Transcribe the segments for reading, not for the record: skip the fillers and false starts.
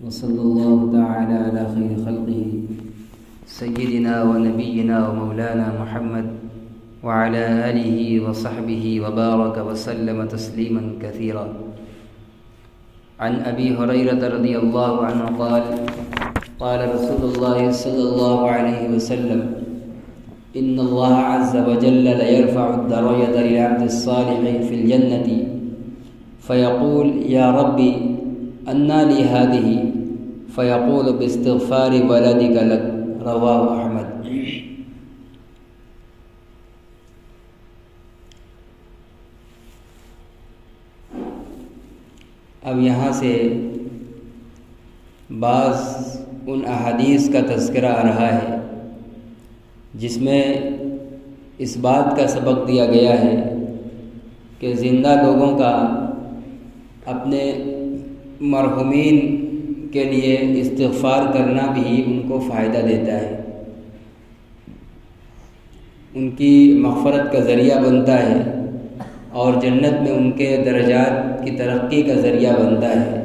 وصلى الله تعالى على خير خلقه سيدنا ونبينا ومولانا محمد وعلى آله وصحبه وبارك وسلم تسليما كثيرا. عن أبي هريرة رضي الله عنه قال قال رسول الله صلى الله عليه وسلم إن الله عز وجل ليرفع الدرجة للعبد الصالح في الجنة فيقول يا ربي أنى لي هذه فيقول باستغفار ولدك لك. رواہ احمد. اب یہاں سے بعض ان احادیث کا تذکرہ آ رہا ہے جس میں اس بات کا سبق دیا گیا ہے کہ زندہ لوگوں کا اپنے مرحومین کے لیے استغفار کرنا بھی ان کو فائدہ دیتا ہے، ان کی مغفرت کا ذریعہ بنتا ہے اور جنت میں ان کے درجات کی ترقی کا ذریعہ بنتا ہے.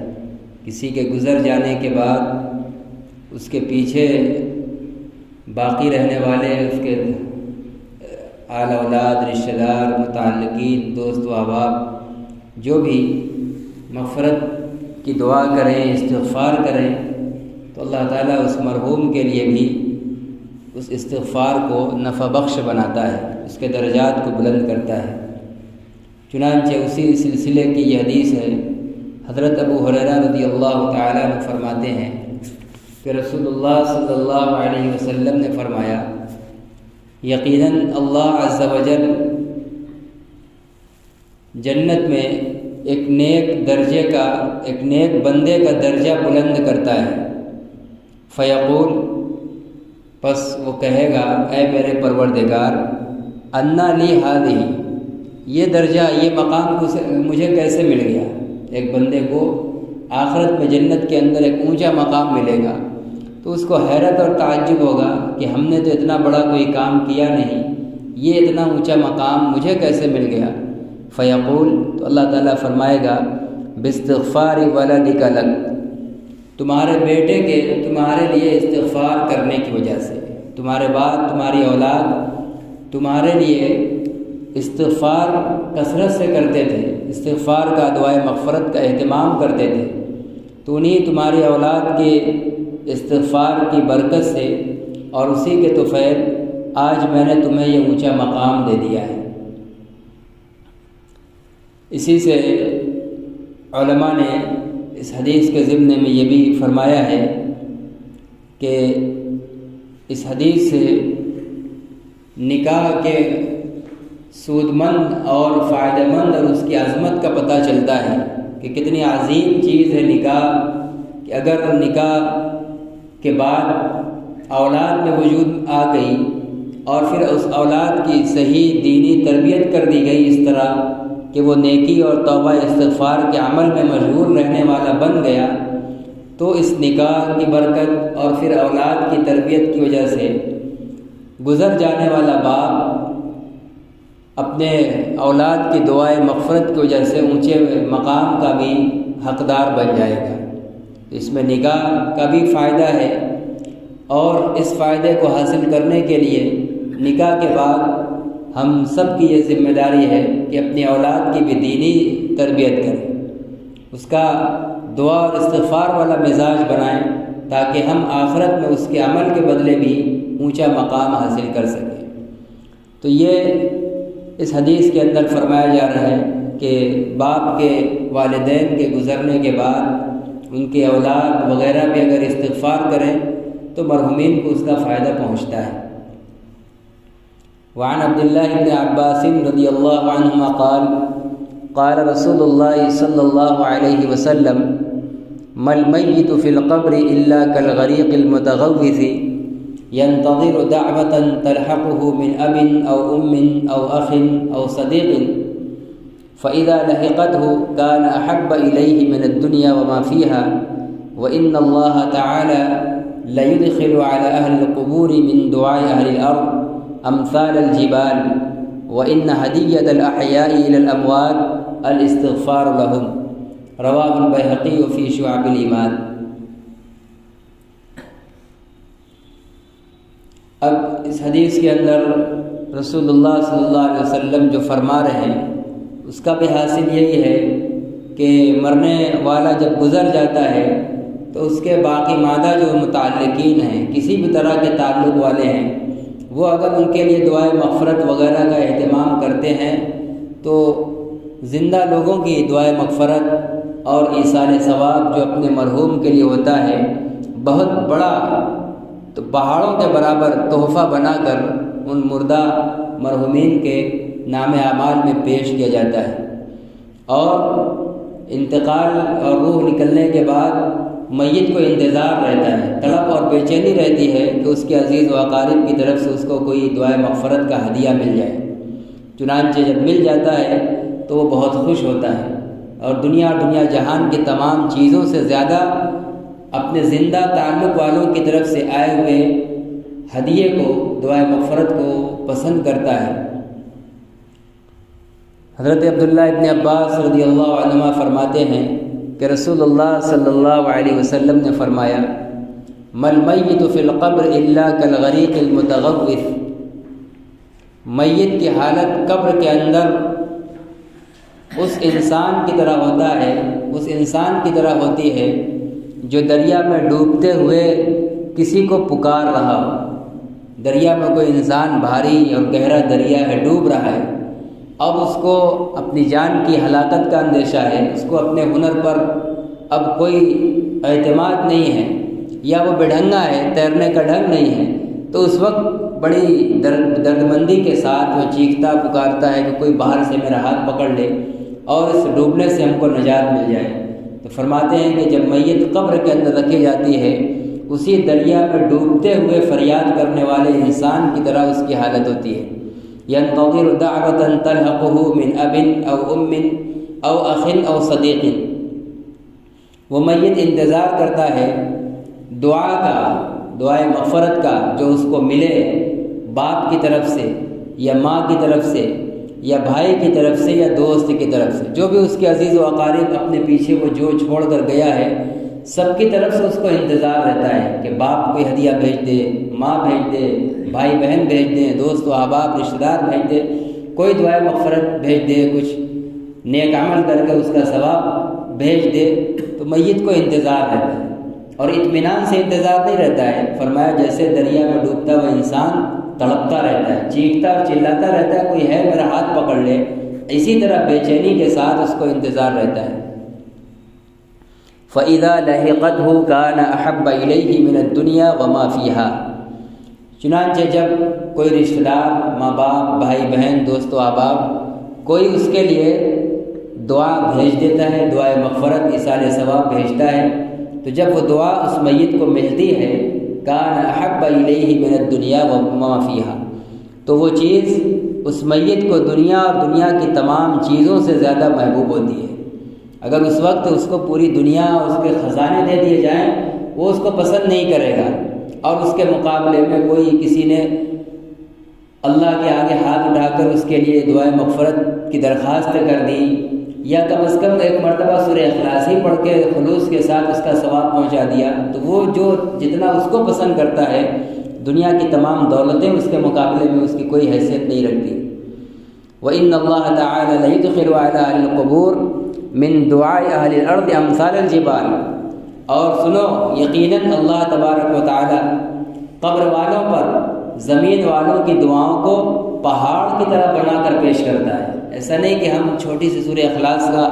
کسی کے گزر جانے کے بعد اس کے پیچھے باقی رہنے والے اس کے آل اولاد، رشتہ دار، متعلقین، دوست و احباب جو بھی مغفرت کی دعا کریں، استغفار کریں تو اللہ تعالیٰ اس مرحوم کے لیے بھی اس استغفار کو نفع بخش بناتا ہے، اس کے درجات کو بلند کرتا ہے. چنانچہ اسی سلسلے کی یہ حدیث ہے. حضرت ابو ہریرہ رضی اللہ تعالیٰ عنہ فرماتے ہیں کہ رسول اللہ صلی اللہ علیہ وسلم نے فرمایا یقیناً اللہ عز و جل جنت میں ایک نیک بندے کا درجہ بلند کرتا ہے. فیقول، پس وہ کہے گا اے میرے پروردگار انا لی ہذہ، یہ درجہ، یہ مقام مجھے کیسے مل گیا؟ ایک بندے کو آخرت میں جنت کے اندر ایک اونچا مقام ملے گا تو اس کو حیرت اور تعجب ہوگا کہ ہم نے تو اتنا بڑا کوئی کام کیا نہیں، یہ اتنا اونچا مقام مجھے کیسے مل گیا؟ فیقول، تو اللہ تعالیٰ فرمائے گا باستغفار ولدک لک، تمہارے بیٹے کے تمہارے لیے استغفار کرنے کی وجہ سے، تمہارے بعد تمہاری اولاد تمہارے لیے استغفار کثرت سے کرتے تھے، استغفار کا دعائے مغفرت کا اہتمام کرتے تھے، تو انہیں تمہاری اولاد کے استغفار کی برکت سے اور اسی کے طفیل آج میں نے تمہیں یہ اونچا مقام دے دیا ہے. اسی سے علماء نے اس حدیث کے ضمن میں یہ بھی فرمایا ہے کہ اس حدیث سے نکاح کے سود مند اور فائدہ مند اور اس کی عظمت کا پتہ چلتا ہے کہ کتنی عظیم چیز ہے نکاح، کہ اگر نکاح کے بعد اولاد میں وجود آ گئی اور پھر اس اولاد کی صحیح دینی تربیت کر دی گئی اس طرح کہ وہ نیکی اور توبہ استغفار کے عمل میں مشغول رہنے والا بن گیا، تو اس نکاح کی برکت اور پھر اولاد کی تربیت کی وجہ سے گزر جانے والا باپ اپنے اولاد کی دعائے مغفرت کی وجہ سے اونچے مقام کا بھی حقدار بن جائے گا. اس میں نکاح کا بھی فائدہ ہے اور اس فائدے کو حاصل کرنے کے لیے نکاح کے بعد ہم سب کی یہ ذمہ داری ہے کہ اپنی اولاد کی بھی دینی تربیت کریں، اس کا دعا اور استغفار والا مزاج بنائیں تاکہ ہم آخرت میں اس کے عمل کے بدلے بھی اونچا مقام حاصل کر سکیں. تو یہ اس حدیث کے اندر فرمایا جا رہا ہے کہ باپ کے والدین کے گزرنے کے بعد ان کے اولاد وغیرہ بھی اگر استغفار کریں تو مرحومین کو اس کا فائدہ پہنچتا ہے. وعن عبد الله بن عباس رضي الله عنهما قال قال رسول الله صلى الله عليه وسلم ما الميت في القبر إلا كالغريق المتغوث ينتظر دعوة تلحقه من أب أو أم أو أخ أو صديق فإذا لحقته كان أحب إليه من الدنيا وما فيها وإن الله تعالى ليدخل على أهل القبور من دعاء أهل الأرض امثال الجبال وان هدية الاحياء الى الاموات الاستغفار لهم. رواہ البیہقی فی شعب الایمان. اس حدیث کے اندر رسول اللہ صلی اللہ علیہ وسلم جو فرما رہے ہیں اس کا بھی حاصل یہی ہے کہ مرنے والا جب گزر جاتا ہے تو اس کے باقی مادہ جو متعلقین ہیں، کسی بھی طرح کے تعلق والے ہیں، وہ اگر ان کے لیے دعائے مغفرت وغیرہ کا اہتمام کرتے ہیں تو زندہ لوگوں کی دعائے مغفرت اور ایصال ثواب جو اپنے مرحوم کے لیے ہوتا ہے بہت بڑا تو پہاڑوں کے برابر تحفہ بنا کر ان مردہ مرحومین کے نام اعمال میں پیش کیا جاتا ہے۔ اور انتقال اور روح نکلنے کے بعد میت کو انتظار رہتا ہے، تڑپ اور بے چینی رہتی ہے کہ اس کے عزیز و اقارب کی طرف سے اس کو کوئی دعائے مغفرت کا ہدیہ مل جائے۔ چنانچہ جب مل جاتا ہے تو وہ بہت خوش ہوتا ہے اور دنیا جہان کی تمام چیزوں سے زیادہ اپنے زندہ تعلق والوں کی طرف سے آئے ہوئے ہدیے کو، دعائے مغفرت کو پسند کرتا ہے۔ حضرت عبداللہ ابن عباس رضی اللہ عنہما فرماتے ہیں کہ رسول اللہ صلی اللہ علیہ وسلم نے فرمایا، مل میت فی القبر الا کالغریق المتغوث، میت کی حالت قبر کے اندر اس انسان کی طرح ہوتا ہے، اس انسان کی طرح ہوتی ہے جو دریا میں ڈوبتے ہوئے کسی کو پکار رہا ہو۔ دریا میں کوئی انسان بھاری اور گہرا دریا ہے، ڈوب رہا ہے، اب اس کو اپنی جان کی ہلاکت کا اندیشہ ہے، اس کو اپنے ہنر پر اب کوئی اعتماد نہیں ہے، یا وہ بےڈھنگا ہے، تیرنے کا ڈھنگ نہیں ہے، تو اس وقت بڑی دردمندی کے ساتھ وہ چیختا پکارتا ہے کہ کوئی باہر سے میرا ہاتھ پکڑ لے اور اس ڈوبنے سے ہم کو نجات مل جائے۔ تو فرماتے ہیں کہ جب میت قبر کے اندر رکھی جاتی ہے، اسی دریا میں ڈوبتے ہوئے فریاد کرنے والے انسان کی طرح اس کی حالت ہوتی ہے۔ ينتظر دعوة تلحقه من اب او ام او اخ او صدیق، وہ میت انتظار کرتا ہے دعا کا، دعائے مغفرت کا جو اس کو ملے باپ کی طرف سے یا ماں کی طرف سے یا بھائی کی طرف سے یا دوست کی طرف سے، جو بھی اس کے عزیز و اقارب اپنے پیچھے وہ جو چھوڑ کر گیا ہے، سب کی طرف سے اس کو انتظار رہتا ہے کہ باپ کوئی ہدیہ بھیج دے، ماں بھیج دے، بھائی بہن بھیج دیں، دوست و احباب رشتہ دار بھیج دے، کوئی دعائے مغفرت بھیج دے، کچھ نیک عمل کر کے اس کا ثواب بھیج دے، تو میت کو انتظار رہتا ہے اور اطمینان سے انتظار نہیں رہتا ہے۔ فرمایا جیسے دریا میں ڈوبتا ہوا انسان تڑپتا رہتا ہے، چیختا اور چلاتا رہتا ہے کوئی ہے میرا ہاتھ پکڑ لے، اسی طرح بے چینی کے ساتھ اس کو انتظار رہتا ہے۔ فَإِذَا لَحِقَتْهُ كَانَ أَحَبَّ إِلَيْهِ مِنَ الدُّنْيَا وَمَا فِيهَا، چنانچہ جب کوئی رشتہ دار، ماں باپ، بھائی بہن، دوست و احباب کوئی اس کے لیے دعا بھیج دیتا ہے، دعائے مغفرت، ایصال ثواب بھیجتا ہے، تو جب وہ دعا اس میت کو ملتی ہے، کان احب الیہ من الدنیا وما فیہا، تو وہ چیز اس میت کو دنیا اور دنیا کی تمام چیزوں سے زیادہ محبوب ہوتی ہے۔ اگر اس وقت اس کو پوری دنیا اور اس کے خزانے دے دیے جائیں، وہ اس کو پسند نہیں کرے گا، اور اس کے مقابلے میں کوئی کسی نے اللہ کے آگے ہاتھ اٹھا کر اس کے لیے دعائے مغفرت کی درخواست کر دی، یا کم از کم ایک مرتبہ سورہ اخلاص ہی پڑھ کے خلوص کے ساتھ اس کا ثواب پہنچا دیا، تو وہ جو جتنا اس کو پسند کرتا ہے، دنیا کی تمام دولتیں اس کے مقابلے میں اس کی کوئی حیثیت نہیں رکھتی۔ وَإِنَّ اللَّهَ تَعَالَى لَيُدْخِلُ عَلَىٰ أَهْلِ الْقُبُورِ مِن دُعَاءِ أَهْلِ الْأَرْضِ أَمْثَالَ الْجِبَالِ، اور سنو یقیناً اللہ تبارک و تعالی قبر والوں پر زمین والوں کی دعاؤں کو پہاڑ کی طرح بنا کر پیش کرتا ہے۔ ایسا نہیں کہ ہم چھوٹی سی سورہ اخلاص کا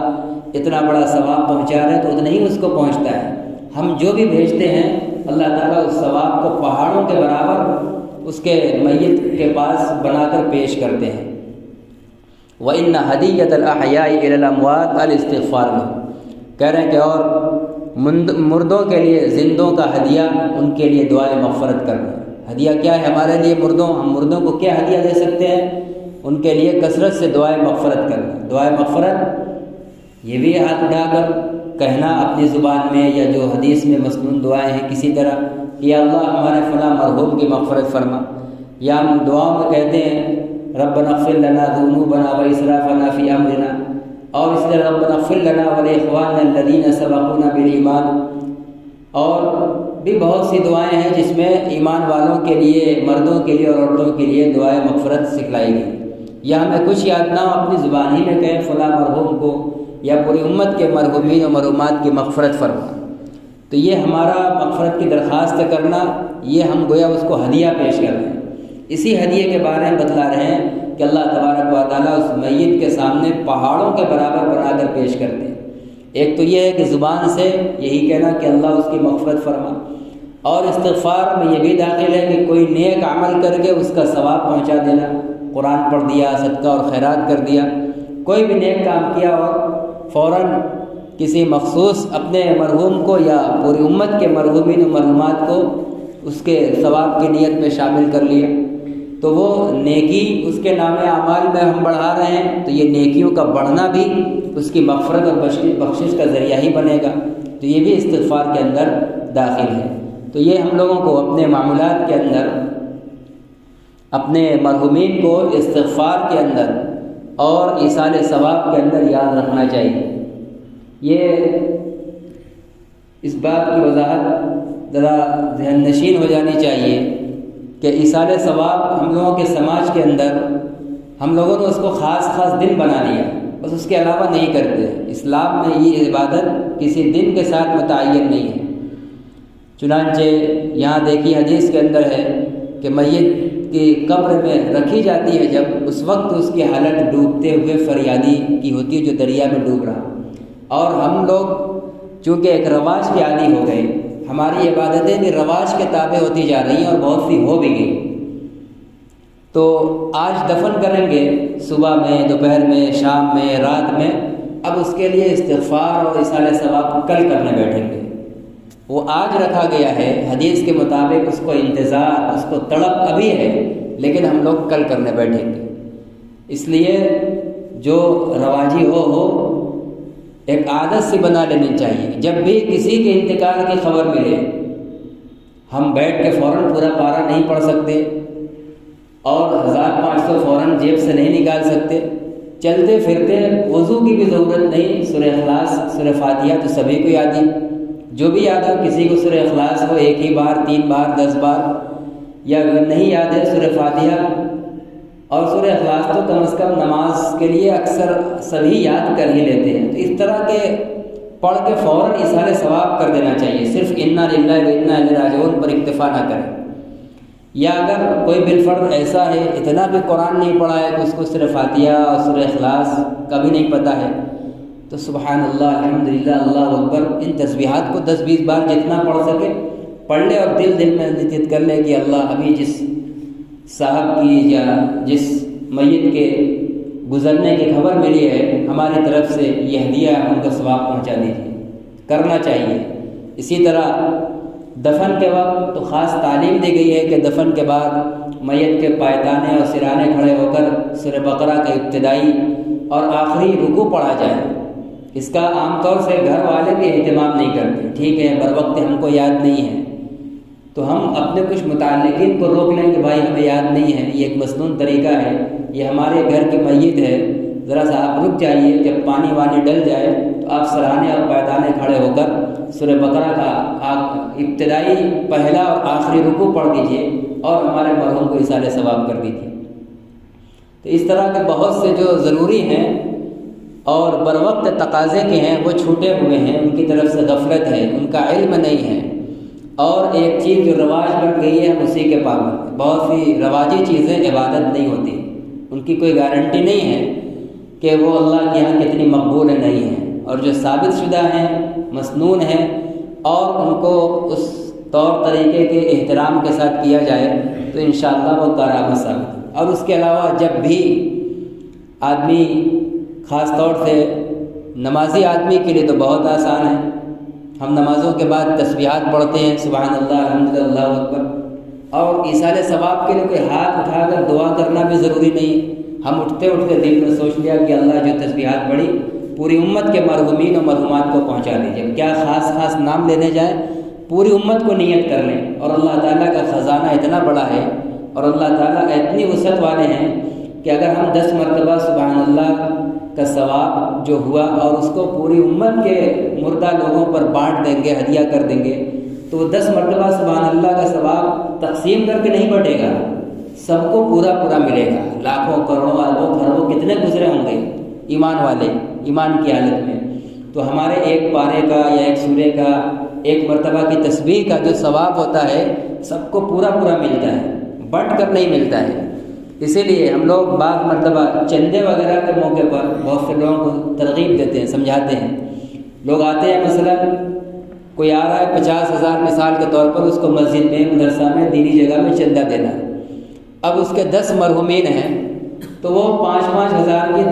اتنا بڑا ثواب پہنچا رہے ہیں تو اتنا ہی اس کو پہنچتا ہے، ہم جو بھی بھیجتے ہیں اللہ تعالیٰ اس ثواب کو پہاڑوں کے برابر اس کے میت کے پاس بنا کر پیش کرتے ہیں۔ وَإِنَّ هَدِيَّةَ الْأَحْيَاءِ إِلَى الْأَمْوَاتِ الْإِسْتِغْفَارُ لَهُمْ، کہہ رہے ہیں کہ اور مردوں کے لیے زندوں کا ہدیہ ان کے لیے دعائے مغفرت کرنا۔ ہدیہ کیا ہے ہمارے لیے؟ ہم مردوں کو کیا ہدیہ دے سکتے ہیں؟ ان کے لیے کثرت سے دعائے مغفرت کرنا۔ دعائے مغفرت یہ بھی ہاتھ اٹھا کر کہنا اپنی زبان میں، یا جو حدیث میں مسنون دعائیں ہیں کسی طرح کہ یا اللہ ہمارے فلاں مرحوم کی مغفرت فرما، یا ہم دعاؤں میں کہتے ہیں ربنا اغفر لنا ذنوبنا واسرافنا فی امرنا، اور اس طرح ربنا اغفر لنا ولاخواننا الذین سبقونا بالایمان، اور بھی بہت سی دعائیں ہیں جس میں ایمان والوں کے لیے، مردوں کے لیے اور عورتوں کے لیے دعائے مغفرت سکھلائی گئی۔ یا ہمیں کچھ یاد نہ ہو اپنی زبان ہی میں کہیں فلاں مرحوم کو یا پوری امت کے مرحومین و مرحومات کی مغفرت فرما، تو یہ ہمارا مغفرت کی درخواست کرنا، یہ ہم گویا اس کو ہدیہ پیش کر رہے ہیں۔ اسی ہدیے کے بارے میں بتلا رہے ہیں کہ اللہ تبارک و تعالیٰ اس میت کے سامنے پہاڑوں کے برابر بنا کر پیش کرتے ہیں۔ ایک تو یہ ہے کہ زبان سے یہی کہنا کہ اللہ اس کی مغفرت فرما، اور استغفار میں یہ بھی داخل ہے کہ کوئی نیک عمل کر کے اس کا ثواب پہنچا دینا، قرآن پڑھ دیا، صدقہ اور خیرات کر دیا، کوئی بھی نیک کام کیا اور فوراً کسی مخصوص اپنے مرحوم کو یا پوری امت کے مرحومین و مرحومات کو اس کے ثواب کی نیت میں شامل کر لیا، تو وہ نیکی اس کے نام اعمال میں ہم بڑھا رہے ہیں، تو یہ نیکیوں کا بڑھنا بھی اس کی مغفرت اور بخشش کا ذریعہ ہی بنے گا، تو یہ بھی استغفار کے اندر داخل ہے۔ تو یہ ہم لوگوں کو اپنے معاملات کے اندر، اپنے مرحومین کو استغفار کے اندر اور ایصال ثواب کے اندر یاد رکھنا چاہیے۔ یہ اس بات کی وضاحت ذرا ذہن نشین ہو جانی چاہیے کہ ایصال ثواب ہم لوگوں کے سماج کے اندر ہم لوگوں نے اس کو خاص دن بنا لیا، بس اس کے علاوہ نہیں کرتے۔ اسلام میں یہ عبادت کسی دن کے ساتھ متعین نہیں ہے۔ چنانچہ یہاں دیکھیے حدیث کے اندر ہے کہ میت کی قبر میں رکھی جاتی ہے جب، اس وقت اس کی حالت ڈوبتے ہوئے فریادی کی ہوتی ہے جو دریا میں ڈوب رہا، اور ہم لوگ چونکہ ایک رواج کے عادی ہو گئے، ہماری عبادتیں بھی رواج کے تابع ہوتی جا رہی ہیں اور بہت سی ہو بھی گئی۔ تو آج دفن کریں گے صبح میں، دوپہر میں، شام میں، رات میں، اب اس کے لیے استغفار اور ایصال ثواب کل کرنے بیٹھیں گے۔ وہ آج رکھا گیا ہے، حدیث کے مطابق اس کو انتظار، اس کو تڑپ ابھی ہے، لیکن ہم لوگ کل کرنے بیٹھیں گے۔ اس لیے جو رواجی ہو ایک عادت سی بنا لینی چاہیے، جب بھی کسی کے انتقال کی خبر ملے ہم بیٹھ کے فوراً پورا پارہ نہیں پڑھ سکتے اور 1500 فوراً جیب سے نہیں نکال سکتے، چلتے پھرتے وضو کی بھی ضرورت نہیں، سورہ اخلاص، سورہ فاتحہ تو سبھی کو یاد ہی، جو بھی یاد ہو، کسی کو سورہ اخلاص ہو ایک ہی بار، 3 بار، 10 بار، یا اگر نہیں یاد ہے سورہ فاتحہ اور سورہ اخلاص تو کم از کم نماز کے لیے اکثر سبھی یاد کر ہی لیتے ہیں، تو اس طرح کے پڑھ کے فوراً ایصال ثواب کر دینا چاہیے، صرف انا للہ و انا الیہ راجعون پر اکتفا نہ کریں۔ یا اگر کوئی بالفرض ایسا ہے اتنا بھی قرآن نہیں پڑھا ہے کہ اس کو سورہ فاتحہ اور سورہ اخلاص کا بھی نہیں پتہ ہے، تو سبحان اللہ، الحمدللہ، اللہ اکبر، ان تسبیحات کو 10-20 بار جتنا پڑھ سکے پڑھ لے، اور دل میں نیت کر لے کہ اللہ ابھی جس صاحب کی یا جس میت کے گزرنے کی خبر ملی ہے ہماری طرف سے یہ ہدیہ ہے، ان کا ثواب پہنچا دیجیے، کرنا چاہیے۔ اسی طرح دفن کے وقت تو خاص تعلیم دی گئی ہے کہ دفن کے بعد میت کے پائدانے اور سرانے کھڑے ہو کر سورہ بقرہ کا ابتدائی اور آخری رکوع پڑھا جائے۔ اس کا عام طور سے گھر والے بھی اہتمام نہیں کرتے، ٹھیک ہے بر وقت ہم کو یاد نہیں ہے، تو ہم اپنے کچھ متعلقین کو روک لیں کہ بھائی ہمیں یاد نہیں ہے، یہ ایک مسنون طریقہ ہے، یہ ہمارے گھر کی میت ہے، ذرا سا آپ رک جائیے، جب پانی وانی ڈل جائے تو آپ سرانے اور پائدانے کھڑے ہو کر سورہ بقرہ کا ابتدائی پہلا اور آخری رکوع پڑھ دیجیے اور ہمارے مرحوم کو ایصال ثواب کر دیجیے۔ تو اس طرح کے بہت سے جو ضروری ہیں اور بروقت تقاضے کے ہیں وہ چھوٹے ہوئے ہیں، ان کی طرف سے غفلت ہے، ان کا علم نہیں ہے، اور ایک چیز جو رواج بن گئی ہے ہم اسی کے پابند۔ بہت سی رواجی چیزیں عبادت نہیں ہوتی، ان کی کوئی گارنٹی نہیں ہے کہ وہ اللہ کے یہاں کتنی مقبول نہیں ہیں، اور جو ثابت شدہ ہیں، مسنون ہیں، اور ان کو اس طور طریقے کے احترام کے ساتھ کیا جائے تو انشاءاللہ وہ کارآمد ثابت ہے۔ اور اس کے علاوہ جب بھی آدمی، خاص طور سے نمازی آدمی کے لیے تو بہت آسان ہے، ہم نمازوں کے بعد تسبیحات پڑھتے ہیں، سبحان اللہ، الحمدللہ، اللہ اکبر، اور ایصال ثواب کے لیے کوئی ہاتھ اٹھا کر دعا کرنا بھی ضروری نہیں، ہم اٹھتے اٹھتے دل میں سوچ لیا کہ اللہ جو تسبیحات پڑھی پوری امت کے مرحومین و مرحومات کو پہنچا دیجیے، کیا خاص نام لینے جائیں، پوری امت کو نیت کر لیں، اور اللہ تعالیٰ کا خزانہ اتنا بڑا ہے اور اللہ تعالیٰ اتنی وسعت والے ہیں کہ اگر ہم 10 مرتبہ سبحان اللہ کا ثواب جو ہوا اور اس کو پوری امت کے مردہ لوگوں پر بانٹ دیں گے، ہدیہ کر دیں گے، تو وہ 10 مرتبہ سبحان اللہ کا ثواب تقسیم کر کے نہیں بٹے گا، سب کو پورا پورا ملے گا۔ لاکھوں کروڑوں اربوں خربوں کتنے گزرے ہوں گے ایمان والے ایمان کی حالت میں، تو ہمارے ایک پارے کا یا ایک سورے کا ایک مرتبہ کی تسبیح کا جو ثواب ہوتا ہے سب کو پورا پورا ملتا ہے، بٹ کر نہیں ملتا ہے۔ اسی لیے ہم لوگ بعض مرتبہ چندے وغیرہ کے موقع پر بہت سے لوگوں کو ترغیب دیتے ہیں، سمجھاتے ہیں۔ لوگ آتے ہیں، مثلا کوئی آ رہا ہے 50,000 مثال کے طور پر، اس کو مسجد میں مدرسہ میں دینی جگہ میں چندہ دینا ہے۔ اب اس کے 10 مرحومین ہیں تو وہ 5-5 ہزار کی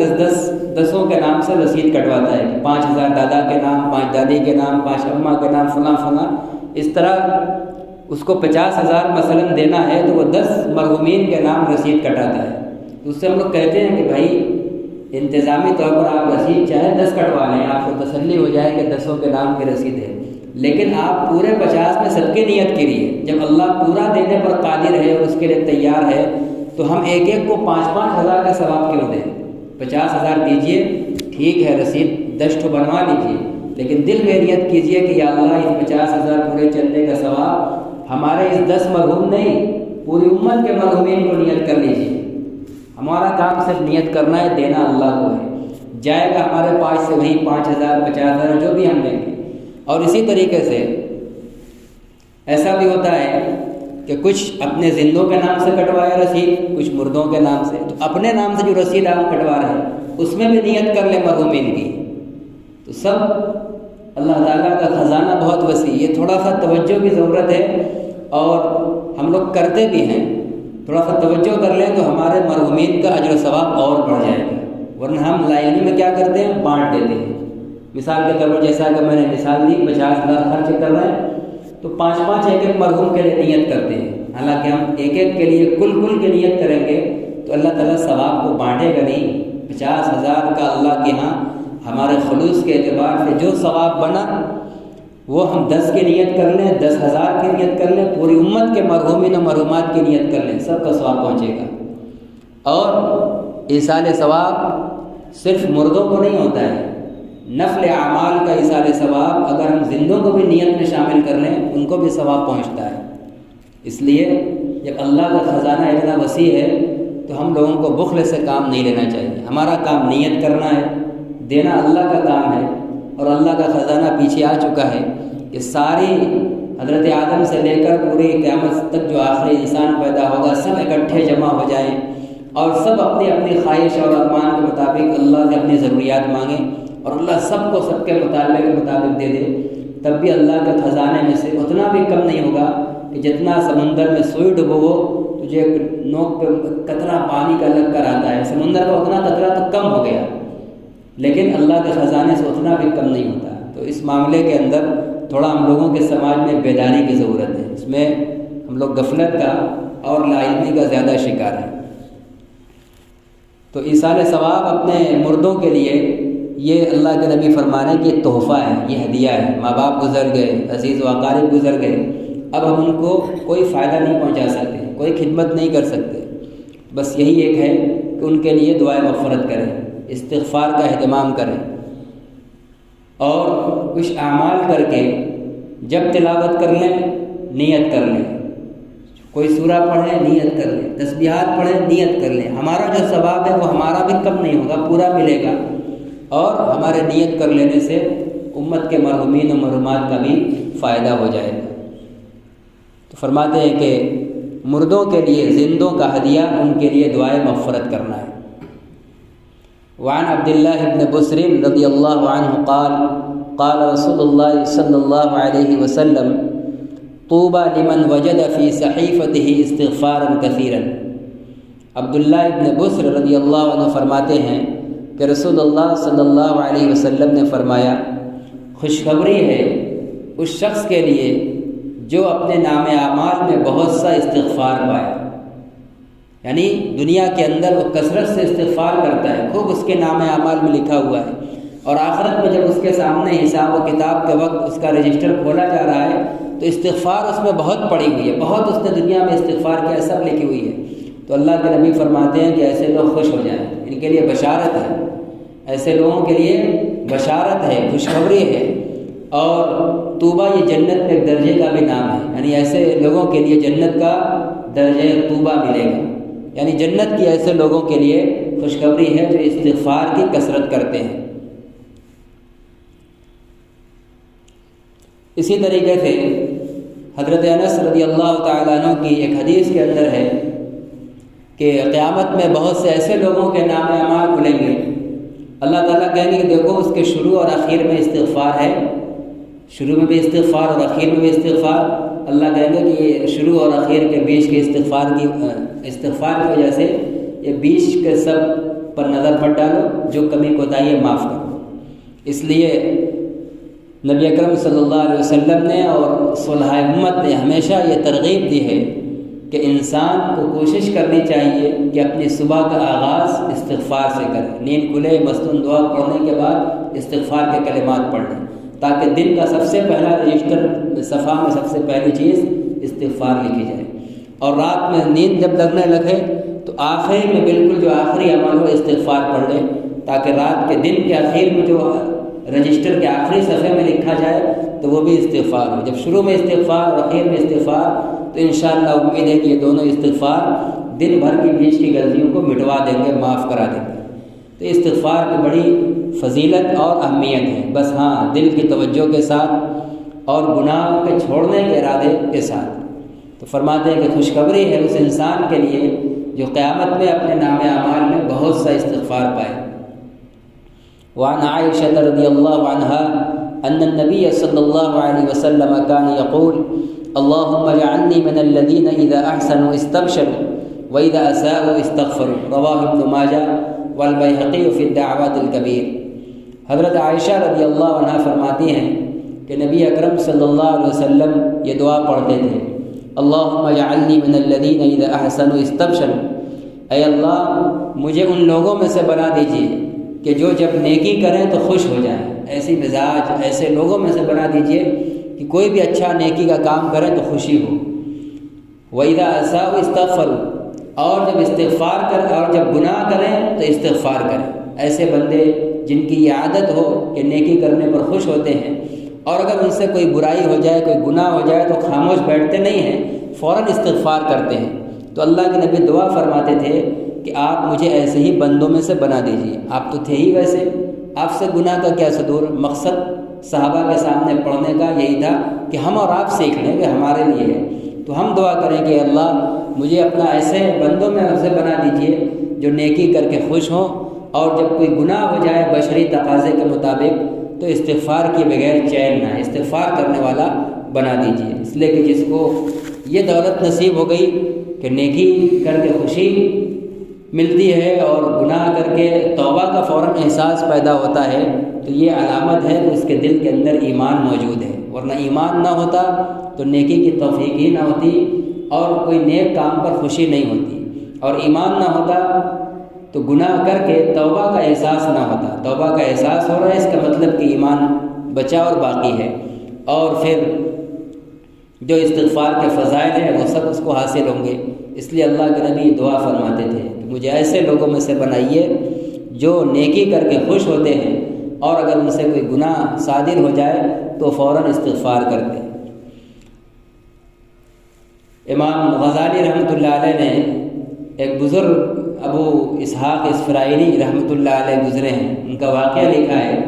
10 کے نام سے رسید کٹواتا ہے کہ 5,000 دادا کے نام، 5 دادی کے نام، 5 اماں کے نام، فلاں فلاں، اس طرح اس کو 50,000 مثلاً دینا ہے تو وہ 10 مرحومین کے نام رسید کٹاتا ہے۔ تو اس سے ہم لوگ کہتے ہیں کہ بھائی انتظامی طور پر آپ رسید چاہے 10 کٹوا لیں، آپ کو تسلی ہو جائے کہ 10 کے نام کی رسید ہے، لیکن آپ پورے 50 میں صدقے نیت کیجیے۔ جب اللہ پورا دینے پر قادر ہے اور اس کے لیے تیار ہے تو ہم ایک ایک کو 5-5 ہزار کا ثواب کیوں دیں؟ 50,000 دیجئے، ٹھیک ہے، رسید 10 ٹھو بنوا لیجیے، لیکن دل میں نیت کیجیے کہ یا اللہ اس 50,000 پورے چندے کا ثواب ہمارے اس 10 مرحوم نہیں، پوری امت کے مرحومین کو نیت کر لیجیے۔ ہمارا کام صرف نیت کرنا ہے، دینا اللہ کو ہے، جائے گا ہمارے پاس سے وہی 5,000 50,000 جو بھی ہم دیں گے۔ اور اسی طریقے سے ایسا بھی ہوتا ہے کہ کچھ اپنے زندوں کے نام سے کٹوایا رسید، کچھ مردوں کے نام سے، تو اپنے نام سے جو رسید آپ کٹوا رہے ہیں اس میں بھی نیت کر لیں مرحومین کی۔ تو سب اللہ تعالیٰ کا خزانہ بہت وسیع، یہ تھوڑا سا توجہ کی ضرورت ہے، اور ہم لوگ کرتے بھی ہیں، تھوڑا سا توجہ کر لیں تو ہمارے مرحومین کا اجر و ثواب اور بڑھ جائے گا، ورنہ ہم لا علمی میں کیا کرتے ہیں، بانٹ دیتے ہیں۔ مثال کے طور پر جیسا کہ میں نے مثال دی، 50,000 خرچ کر رہے ہیں تو 5-5 ایک مرحوم کے لیے نیت کرتے ہیں، حالانکہ ہم ایک ایک کے لیے کل کی نیت کریں گے تو اللہ تعالیٰ ثواب کو بانٹے گا نہیں۔ 50,000 کا اللہ کے ہاں ہمارے خلوص کے اعتبار سے جو ثواب بنا وہ ہم 10 کی نیت کر لیں، 10,000 کی نیت کر لیں، پوری امت کے مرحومین و مرحومات کی نیت کر لیں، سب کا ثواب پہنچے گا۔ اور ایصال ثواب صرف مردوں کو نہیں ہوتا ہے، نفل اعمال کا ایصال ثواب اگر ہم زندوں کو بھی نیت میں شامل کر لیں ان کو بھی ثواب پہنچتا ہے۔ اس لیے جب اللہ کا خزانہ اتنا وسیع ہے تو ہم لوگوں کو بخل سے کام نہیں لینا چاہیے۔ ہمارا کام نیت کرنا ہے، دینا اللہ کا کام ہے، اور اللہ کا خزانہ پیچھے آ چکا ہے کہ ساری حضرت آدم سے لے کر پوری قیامت تک جو آخری انسان پیدا ہوگا سب اکٹھے جمع ہو جائیں اور سب اپنی اپنی خواہش اور ارمان کے مطابق اللہ سے اپنی ضروریات مانگیں، اور اللہ سب کو سب کے مطالبے کے مطابق دے دے، تب بھی اللہ کے خزانے میں سے اتنا بھی کم نہیں ہوگا کہ جتنا سمندر میں سوئی ڈبو ہو تجھے نوک پہ قطرہ پانی کا لگ کر آتا ہے، سمندر کا اتنا قطرہ تو کم ہو گیا، لیکن اللہ کے خزانے سے اتنا بھی کم نہیں ہوتا۔ تو اس معاملے کے اندر تھوڑا ہم لوگوں کے سماج میں بیداری کی ضرورت ہے، اس میں ہم لوگ غفلت کا اور لا علمی کا زیادہ شکار ہیں۔ تو ایصال ثواب اپنے مردوں کے لیے یہ اللہ کے نبی فرمانے کہ یہ تحفہ ہے، یہ ہدیہ ہے۔ ماں باپ گزر گئے، عزیز و اقارب گزر گئے، اب ہم ان کو کوئی فائدہ نہیں پہنچا سکتے، کوئی خدمت نہیں کر سکتے، بس یہی ایک ہے کہ ان کے لیے دعائے مغفرت کریں، استغفار کا اہتمام کریں، اور کچھ اعمال کر کے جب تلاوت کر لیں نیت کر لیں، کوئی سورہ پڑھیں نیت کر لیں، تسبیحات پڑھیں نیت کر لیں، ہمارا جو ثواب ہے وہ ہمارا بھی کم نہیں ہوگا، پورا ملے گا، اور ہمارے نیت کر لینے سے امت کے مرحومین و مرحومات کا بھی فائدہ ہو جائے گا۔ تو فرماتے ہیں کہ مردوں کے لیے زندوں کا ہدیہ ان کے لیے دعائے مغفرت کرنا ہے۔ وعن عبداللہ بن بسر رضی اللہ عنہ قال قال رسول اللہ صلی اللہ علیہ وسلم طوبى لمن وجد فی صحیفته استغفارا کثیرا۔ عبداللہ بن بسر رضی اللہ عنہ فرماتے ہیں کہ رسول اللہ صلی اللہ علیہ وسلم نے فرمایا، خوشخبری ہے اس شخص کے لیے جو اپنے نام اعمال میں بہت سا استغفار پائے، یعنی دنیا کے اندر وہ کثرت سے استغفار کرتا ہے، خوب اس کے نام اعمال میں لکھا ہوا ہے، اور آخرت میں جب اس کے سامنے حساب و کتاب کے وقت اس کا رجسٹر کھولا جا رہا ہے تو استغفار اس میں بہت پڑی ہوئی ہے، بہت اس نے دنیا میں استغفار کیا، سب لکھی ہوئی ہے۔ تو اللہ کے نبی فرماتے ہیں کہ ایسے لوگ خوش ہو جائیں، ان کے لیے بشارت ہے، ایسے لوگوں کے لیے بشارت ہے، خوشخبری ہے، اور طوبہ یہ جنت میں ایک درجے کا بھی نام ہے، یعنی ایسے لوگوں کے لیے جنت کا درجہ طوبہ ملے گا، یعنی جنت کی ایسے لوگوں کے لیے خوشخبری ہے جو استغفار کی کثرت کرتے ہیں۔ اسی طریقے سے حضرت انس رضی اللہ تعالیٰ عنہ کی ایک حدیث کے اندر ہے کہ قیامت میں بہت سے ایسے لوگوں کے نام اعمال کھلیں گے، اللہ تعالیٰ کہیں گے کہ دیکھو اس کے شروع اور آخر میں استغفار ہے، شروع میں بھی استغفار اور آخر میں بھی استغفار۔ اللہ کہیں گے کہ یہ شروع اور آخر کے بیچ کے استغفار کی وجہ سے یہ بیچ کے سب پر نظر پڑ ڈالو، جو کمی کوتاہی ہے معاف کرو۔ اس لیے نبی اکرم صلی اللہ علیہ وسلم نے اور صلح امت نے ہمیشہ یہ ترغیب دی ہے کہ انسان کو کوشش کرنی چاہیے کہ اپنی صبح کا آغاز استغفار سے کرے، نیند کھلے مستون دعا پڑھنے کے بعد استغفار کے کلمات پڑھ لیں، تاکہ دن کا سب سے پہلا رجسٹر صفحہ میں سب سے پہلی چیز استغفار لکھی جائے، اور رات میں نیند جب لگنے لگے تو آخری میں بالکل جو آخری عمل ہو استغفار پڑھ لیں، تاکہ رات کے دن کے آخر میں جو رجسٹر کے آخری صفحے میں لکھا جائے تو وہ بھی استغفار ہو۔ جب شروع میں استغفار اور آخر میں استغفار، تو انشاءاللہ امید ہے کہ یہ دونوں استغفار دن بھر کی بیچ کی غلطیوں کو مٹوا دیں گے، معاف کرا دیں گے۔ تو استغفار کی بڑی فضیلت اور اہمیت ہے، بس ہاں دل کی توجہ کے ساتھ اور گناہ کے چھوڑنے کے ارادے کے ساتھ۔ تو فرماتے ہیں کہ خوشخبری ہے اس انسان کے لیے جو قیامت میں اپنے نام اعمال میں بہت سا استغفار پائے۔ وعن عائشة رضی اللہ عنہا ان النبی صلی اللہ علیہ وسلم كان يقول اللهم اجعلني من الذين اذا احسنوا استبشروا واذا اساءوا استغفروا، رواه ابن ماجہ والبیہقی فی الدعوات الکبیر۔ حضرت عائشہ رضی اللہ عنہ فرماتی ہیں کہ نبی اکرم صلی اللہ علیہ وسلم یہ دعا پڑھتے تھے، اللہم اجعلنی من الذین اذا احسنوا استبشروا، اے اللہ مجھے ان لوگوں میں سے بنا دیجیے کہ جو جب نیکی کریں تو خوش ہو جائیں، ایسی مزاج ایسے لوگوں میں سے بنا دیجیے کہ کوئی بھی اچھا نیکی کا کام کریں تو خوشی ہو۔ وَإِذَا أَسَاءُوا اسْتَغْفَرُوا، اور جب استغفار کریں اور جب گناہ کریں تو استغفار کریں۔ ایسے بندے جن کی یہ عادت ہو کہ نیکی کرنے پر خوش ہوتے ہیں، اور اگر ان سے کوئی برائی ہو جائے کوئی گناہ ہو جائے تو خاموش بیٹھتے نہیں ہیں، فوراً استغفار کرتے ہیں۔ تو اللہ کے نبی دعا فرماتے تھے کہ آپ مجھے ایسے ہی بندوں میں سے بنا دیجیے، آپ تو تھے ہی ویسے، آپ سے گناہ کا کیا صدور۔ مقصد صحابہ کے سامنے پڑھنے کا یہی تھا کہ ہم اور آپ سیکھ لیں کہ ہمارے لیے ہے۔ تو ہم دعا کریں کہ اللہ مجھے اپنا ایسے بندوں میں سے بنا دیجیے جو نیکی کر کے خوش ہوں، اور جب کوئی گناہ ہو جائے بشری تقاضے کے مطابق تو استغفار کے بغیر چین نہ، استغفار کرنے والا بنا دیجیے۔ اس لیے کہ جس کو یہ دولت نصیب ہو گئی کہ نیکی کر کے خوشی ملتی ہے اور گناہ کر کے توبہ کا فوراً احساس پیدا ہوتا ہے، تو یہ علامت ہے کہ اس کے دل کے اندر ایمان موجود ہے، ورنہ ایمان نہ ہوتا تو نیکی کی توفیق ہی نہ ہوتی اور کوئی نیک کام پر خوشی نہیں ہوتی، اور ایمان نہ ہوتا تو گناہ کر کے توبہ کا احساس نہ ہوتا۔ توبہ کا احساس ہو رہا ہے اس کا مطلب کہ ایمان بچا اور باقی ہے، اور پھر جو استغفار کے فضائل ہیں وہ سب اس کو حاصل ہوں گے۔ اس لیے اللہ کے نبی دعا فرماتے تھے کہ مجھے ایسے لوگوں میں سے بنائیے جو نیکی کر کے خوش ہوتے ہیں، اور اگر ان سے کوئی گناہ صادر ہو جائے تو فوراً استغفار کرتے ہیں۔ امام غزالی رحمۃ اللہ علیہ نے ایک بزرگ ابو اسحاق اسفرائینی رحمۃ اللہ علیہ گزرے ہیں، ان کا واقعہ لکھا ہے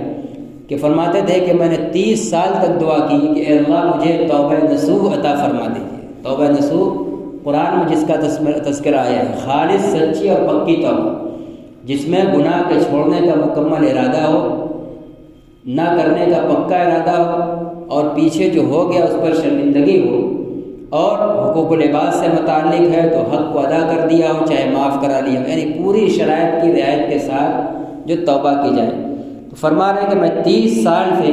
کہ فرماتے تھے کہ میں نے 30 سال تک دعا کی کہ اے اللہ مجھے توبہ نصوح عطا فرما دیجیے۔ توبہ نصوح قرآن میں جس کا تذکرہ آیا ہے، خالص سچی اور پکی توبہ، جس میں گناہ کے چھوڑنے کا مکمل ارادہ ہو، نہ کرنے کا پکا ارادہ ہو، اور پیچھے جو ہو گیا اس پر شرمندگی ہو، اور حقوق العباد سے متعلق ہے تو حق کو ادا کر دیا ہو چاہے معاف کرا لیا ہو، یعنی پوری شرائط کی رعایت کے ساتھ جو توبہ کی جائے۔ تو فرما رہے ہیں کہ میں 30 سال سے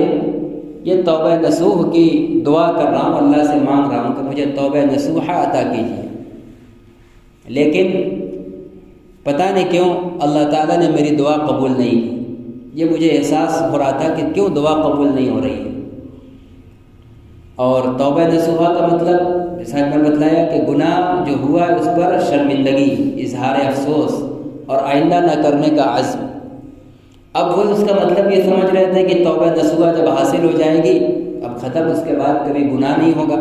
یہ توبہ نصوح کی دعا کر رہا ہوں، اللہ سے مانگ رہا ہوں کہ مجھے توبہ نصوحہ عطا کیجیے، لیکن پتہ نہیں کیوں اللہ تعالیٰ نے میری دعا قبول نہیں کی۔ یہ مجھے احساس ہو رہا تھا کہ کیوں دعا قبول نہیں ہو رہی ہے۔ اور توبہ نصوحہ کا مطلب جیسا میں بتلایا کہ گناہ جو ہوا ہے اس پر شرمندگی، اظہار افسوس اور آئندہ نہ کرنے کا عزم۔ اب وہ اس کا مطلب یہ سمجھ رہے تھے کہ توبہ نصوحہ جب حاصل ہو جائے گی، اب ختم، اس کے بعد کبھی گناہ نہیں ہوگا۔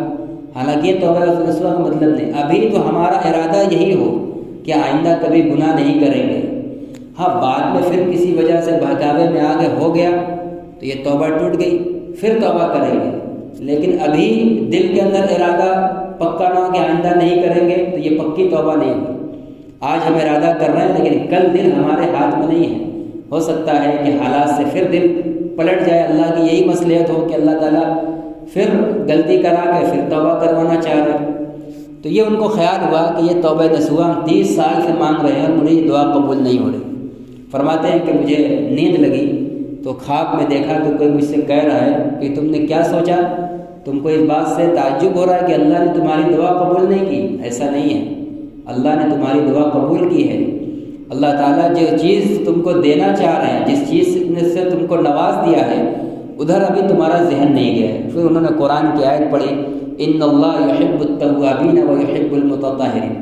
حالانکہ یہ توبہ نصوح کا مطلب نہیں، ابھی تو ہمارا ارادہ یہی ہو کہ آئندہ کبھی گناہ نہیں کریں گے۔ ہاں بعد میں پھر کسی وجہ سے بہکاوے میں آگے ہو گیا تو یہ توبہ ٹوٹ گئی، پھر توبہ کریں گے، لیکن ابھی دل کے اندر ارادہ پکا نہ ہو کہ آئندہ نہیں کریں گے تو یہ پکی توبہ نہیں ہوگی۔ آج ہم ارادہ کر رہے ہیں لیکن کل دل ہمارے ہاتھ میں نہیں ہے، ہو سکتا ہے کہ حالات سے پھر دل پلٹ جائے، اللہ کی یہی مصلحت ہو کہ اللہ تعالیٰ پھر غلطی کرا کے پھر توبہ کروانا چاہ رہے ہیں۔ تو یہ ان کو خیال ہوا کہ یہ توبہ نصوح ہم 30 سال سے مانگ رہے ہیں اور مجھے یہ دعا قبول نہیں ہو رہی۔ فرماتے ہیں کہ مجھے نیند لگی تو خواب میں دیکھا تو کوئی مجھ سے کہہ رہا ہے کہ تم نے کیا سوچا، تم کو اس بات سے تعجب ہو رہا ہے کہ اللہ نے تمہاری دعا قبول نہیں کی؟ ایسا نہیں ہے، اللہ نے تمہاری دعا قبول کی ہے۔ اللہ تعالیٰ جو چیز تم کو دینا چاہ رہے ہیں، جس چیز سے تم کو نواز دیا ہے، ادھر ابھی تمہارا ذہن نہیں گیا ہے۔ پھر انہوں نے قرآن کی آیت پڑھی، ان اللہ یحب التوابین ویحب المتطہرین۔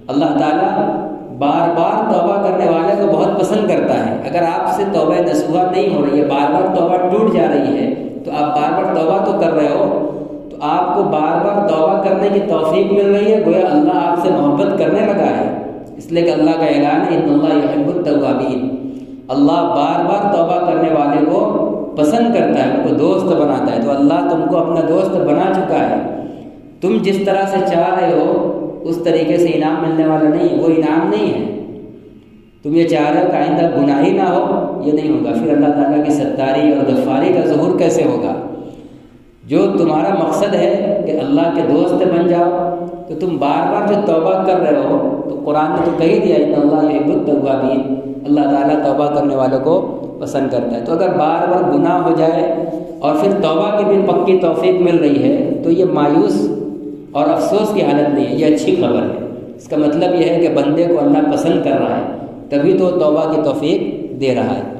اللہ تعالیٰ بار بار توبہ کرنے والے کو بہت پسند کرتا ہے۔ اگر آپ سے توبہ نصوح نہیں ہو رہی ہے، بار بار توبہ ٹوٹ جا رہی ہے، تو آپ بار بار توبہ تو کر رہے ہو، تو آپ کو بار بار توبہ کرنے کی توفیق مل رہی ہے، گویا اللہ آپ سے محبت کرنے لگا ہے۔ اس لیے کہ اللہ کا اعلان ہے ان اللہ یحب التوابین، اللہ بار بار توبہ کرنے والے کو پسند کرتا ہے، ان کو دوست بناتا ہے۔ تو اللہ تم کو اپنا دوست بنا چکا ہے، تم جس طرح سے چاہ رہے ہو اس طریقے سے انعام ملنے والا نہیں، وہ انعام نہیں ہے۔ تم یہ چاہ رہے ہو کہ آئندہ گناہ ہی نہ ہو، یہ نہیں ہوگا، پھر اللہ تعالیٰ کی ستاری اور غفاری کا ظہور کیسے ہوگا؟ جو تمہارا مقصد ہے کہ اللہ کے دوست بن جاؤ، تو تم بار بار جو توبہ کر رہے ہو، تو قرآن نے تو کہی دیا ان اللہ یحب التوابین، اللہ تعالیٰ توبہ کرنے والوں کو پسند کرتا ہے۔ تو اگر بار بار گناہ ہو جائے اور پھر توبہ کی بھی پکی توفیق مل رہی ہے تو یہ مایوس اور افسوس کی حالت نہیں ہے، یہ اچھی خبر ہے۔ اس کا مطلب یہ ہے کہ بندے کو اللہ پسند کر رہا ہے، تبھی تو توبہ کی توفیق دے رہا ہے۔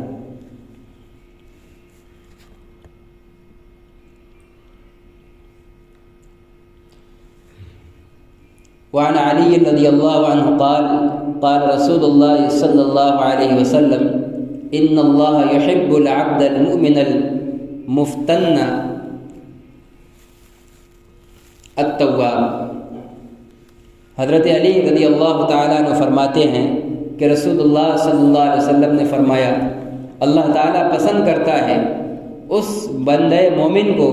وعن علی رضی اللہ عنہ قال قال رسول اللہ صلی اللہ علیہ وسلم ان اللہ یحب العبد المؤمن المفتن التواب۔ حضرت علی رضی اللہ تعالیٰ عنہ فرماتے ہیں کہ رسول اللہ صلی اللہ علیہ وسلم نے فرمایا، اللہ تعالیٰ پسند کرتا ہے اس بندہ مومن کو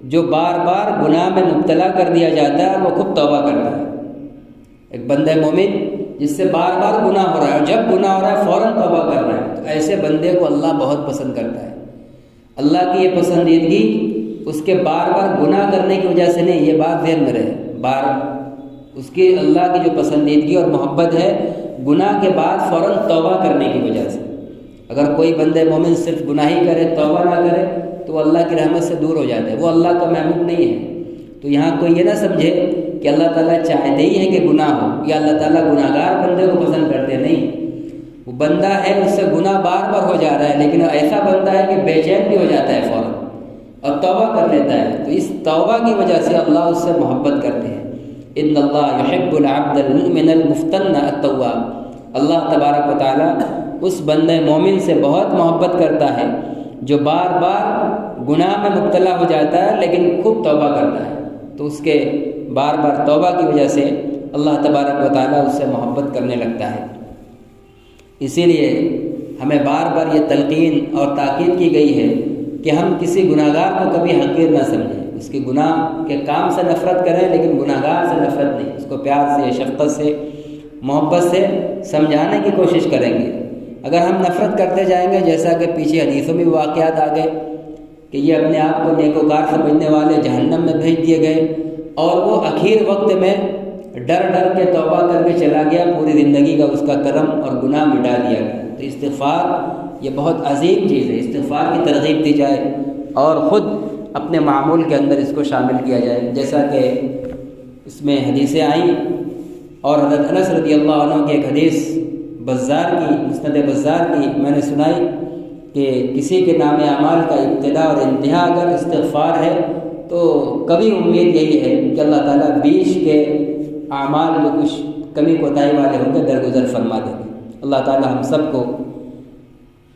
جو بار بار گناہ میں مبتلا کر دیا جاتا ہے اور وہ خود توبہ کرتا ہے۔ ایک بندہ مومن جس سے بار بار گناہ ہو رہا ہے، جب گناہ ہو رہا ہے فوراً توبہ کر رہا ہے، تو ایسے بندے کو اللہ بہت پسند کرتا ہے۔ اللہ کی یہ پسندیدگی اس کے بار بار گناہ کرنے کی وجہ سے نہیں، یہ بات ذہن میں رہے، اس کی اللہ کی جو پسندیدگی اور محبت ہے گناہ کے بعد فوراً توبہ کرنے کی وجہ سے۔ اگر کوئی بندہ مومن صرف گناہ ہی کرے، توبہ نہ کرے، تو وہ اللہ کی رحمت سے دور ہو جاتا ہے، وہ اللہ کا محبوب نہیں ہے۔ تو یہاں کوئی یہ نہ سمجھے کہ اللہ تعالیٰ چاہتے ہی ہے کہ گناہ ہو، یا اللہ تعالیٰ گناہ گار بندے کو پسند کرتے، نہیں۔ وہ بندہ ہے اس سے گناہ بار بار ہو جا رہا ہے، لیکن ایسا بندہ ہے کہ بے چین بھی ہو جاتا ہے فوراً اور توبہ کر لیتا ہے، تو اس توبہ کی وجہ سے اللہ اس سے محبت کرتے ہیں۔ ان اللہ یحب العبد المؤمن المفتن التواب، اللہ تبارک و تعالیٰ اس بندہ مومن سے بہت محبت کرتا ہے جو بار بار گناہ میں مبتلا ہو جاتا ہے لیکن خوب توبہ کرتا ہے، تو اس کے بار بار توبہ کی وجہ سے اللہ تبارک و تعالیٰ اس سے محبت کرنے لگتا ہے۔ اسی لیے ہمیں بار بار یہ تلقین اور تاکید کی گئی ہے کہ ہم کسی گناہ گار کو کبھی حقیر نہ سمجھیں، اس کے گناہ کے کام سے نفرت کریں لیکن گناہ گار سے نفرت نہیں، اس کو پیار سے، شفقت سے، محبت سے سمجھانے کی کوشش کریں گے۔ اگر ہم نفرت کرتے جائیں گے، جیسا کہ پیچھے حدیثوں میں واقعات آ گئے کہ یہ اپنے آپ کو نیکوکار سمجھنے والے جہنم میں بھیج دیے گئے، اور وہ اخیر وقت میں ڈر کے توبہ کر کے چلا گیا، پوری زندگی کا اس کا کرم اور گناہ مٹا دیا گیا۔ تو استغفار یہ بہت عظیم چیز ہے، استغفار کی ترغیب دی جائے اور خود اپنے معمول کے اندر اس کو شامل کیا جائے، جیسا کہ اس میں حدیثیں آئیں، اور حضرت انس رضی اللہ عنہ کی ایک حدیث بزار کی، مسند بزار کی میں نے سنائی کہ کسی کے نام اعمال کا ابتدا اور انتہا اگر استغفار ہے تو کبھی امید یہی ہے کہ اللہ تعالیٰ بیچ کے اعمال جو کچھ کمی کوتاہی والے ہوں گے درگزر فرما دیں گے۔ اللہ تعالیٰ ہم سب کو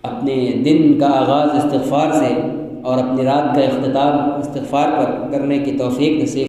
اپنے دن کا آغاز استغفار سے اور اپنی رات کا اختتام استغفار پر کرنے کی توفیق نصیب